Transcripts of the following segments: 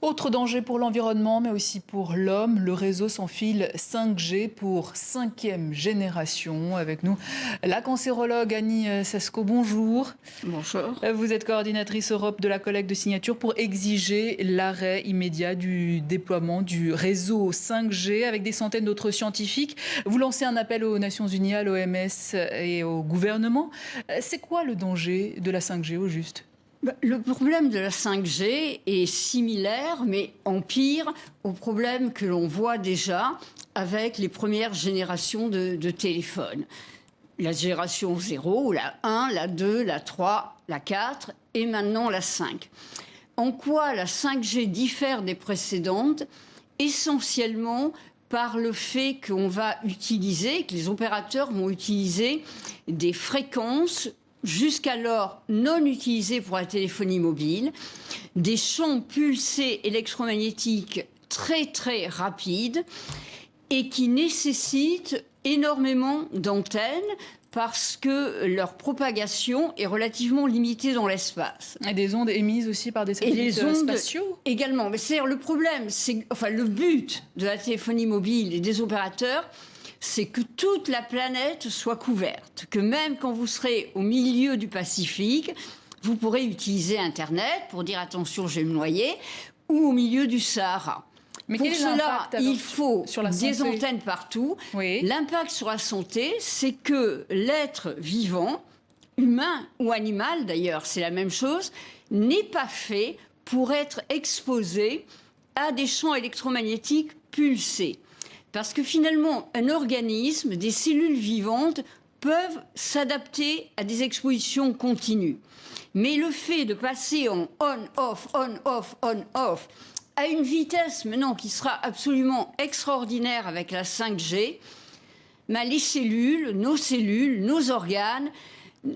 Autre danger pour l'environnement, mais aussi pour l'homme, le réseau sans fil 5G pour 5e génération. Avec nous, la cancérologue Annie Sasco, bonjour. Bonjour. Vous êtes coordinatrice Europe de la collecte de signatures pour exiger l'arrêt immédiat du déploiement du réseau 5G avec des centaines d'autres scientifiques. Vous lancez un appel aux Nations Unies, à l'OMS et au gouvernement. C'est quoi le danger de la 5G au juste ? Le problème de la 5G est similaire, mais en pire, au problème que l'on voit déjà avec les premières générations de téléphones. La génération 0, la 1, la 2, la 3, la 4 et maintenant la 5. En quoi la 5G diffère des précédentes? Essentiellement par le fait qu'on va utiliser, que les opérateurs vont utiliser des fréquences jusqu'alors non utilisés pour la téléphonie mobile, des champs pulsés électromagnétiques très très rapides et qui nécessitent énormément d'antennes parce que leur propagation est relativement limitée dans l'espace. Et des ondes émises aussi par des satellites spatiaux également. Mais c'est le problème, c'est le but de la téléphonie mobile et des opérateurs, c'est que toute la planète soit couverte, que même quand vous serez au milieu du Pacifique, vous pourrez utiliser Internet pour dire attention, je vais me noyer, ou au milieu du Sahara. Mais pour cela, il faut sur la des antennes partout. Oui. L'impact sur la santé, c'est que l'être vivant, humain ou animal d'ailleurs, c'est la même chose, n'est pas fait pour être exposé à des champs électromagnétiques pulsés. Parce que finalement, un organisme, des cellules vivantes peuvent s'adapter à des expositions continues. Mais le fait de passer en on-off, on-off, on-off, à une vitesse maintenant qui sera absolument extraordinaire avec la 5G, les cellules, nos organes,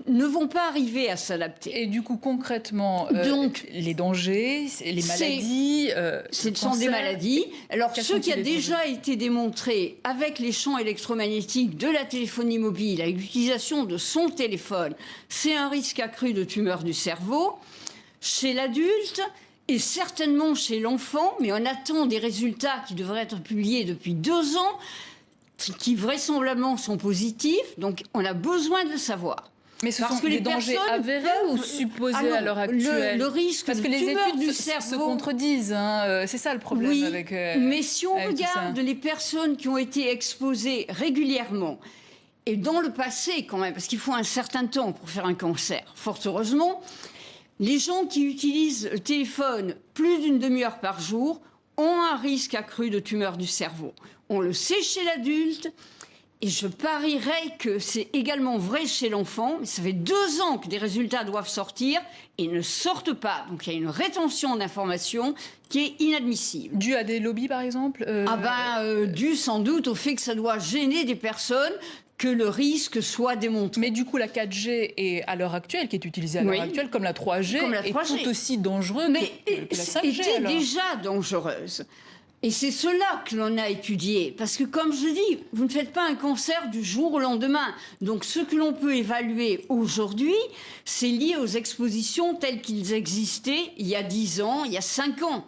ne vont pas arriver à s'adapter. Et du coup, concrètement, les dangers, les maladies... ce sont des maladies. Alors, ce qui a déjà été démontré avec les champs électromagnétiques de la téléphonie mobile, avec l'utilisation de son téléphone, c'est un risque accru de tumeur du cerveau chez l'adulte et certainement chez l'enfant, mais on attend des résultats qui devraient être publiés depuis 2 ans, qui vraisemblablement sont positifs, donc on a besoin de le savoir. Mais ce sont des dangers avérés ou supposés à l'heure actuelle? Le risque parce que les études se contredisent, hein. C'est ça le problème. Oui, avec, mais si on regarde les personnes qui ont été exposées régulièrement, et dans le passé quand même, parce qu'il faut un certain temps pour faire un cancer, fort heureusement, les gens qui utilisent le téléphone plus d'une demi-heure par jour ont un risque accru de tumeur du cerveau. On le sait chez l'adulte. Et je parierais que c'est également vrai chez l'enfant. Ça fait 2 ans que des résultats doivent sortir et ne sortent pas. Donc il y a une rétention d'informations qui est inadmissible. Dû à des lobbies, par exemple Dû sans doute au fait que ça doit gêner des personnes, que le risque soit démontré. Mais du coup, la 4G est à l'heure actuelle, qui est utilisée à l'heure actuelle, comme la 3G, est tout aussi dangereuse que la 5G. Était déjà dangereuse. Et c'est cela que l'on a étudié. Parce que, comme je dis, vous ne faites pas un cancer du jour au lendemain. Donc, ce que l'on peut évaluer aujourd'hui, c'est lié aux expositions telles qu'ils existaient il y a 10 ans, il y a 5 ans,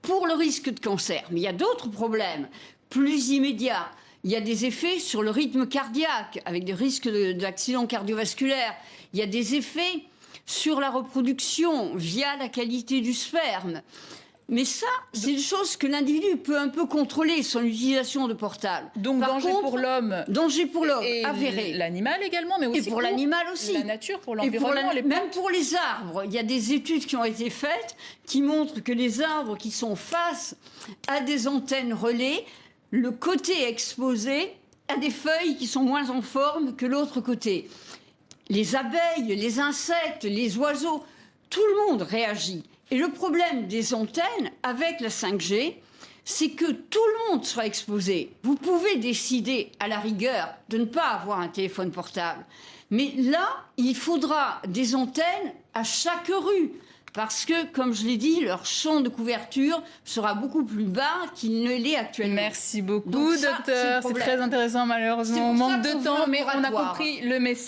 pour le risque de cancer. Mais il y a d'autres problèmes, plus immédiats. Il y a des effets sur le rythme cardiaque, avec des risques d'accidents cardiovasculaires. Il y a des effets sur la reproduction, via la qualité du sperme. Mais ça, c'est une chose que l'individu peut un peu contrôler, son utilisation de portable. Donc danger pour l'homme. Danger pour l'homme, avéré. L'animal également, mais aussi pour l'animal aussi. La nature, pour l'environnement. Même pour les arbres. Il y a des études qui ont été faites qui montrent que les arbres qui sont face à des antennes relais, le côté exposé a des feuilles qui sont moins en forme que l'autre côté. Les abeilles, les insectes, les oiseaux, tout le monde réagit. Et le problème des antennes avec la 5G, c'est que tout le monde sera exposé. Vous pouvez décider, à la rigueur, de ne pas avoir un téléphone portable. Mais là, il faudra des antennes à chaque rue. Parce que, comme je l'ai dit, leur champ de couverture sera beaucoup plus bas qu'il ne l'est actuellement. Merci beaucoup, docteur. C'est très intéressant, malheureusement. On manque de temps, mais on a compris le message.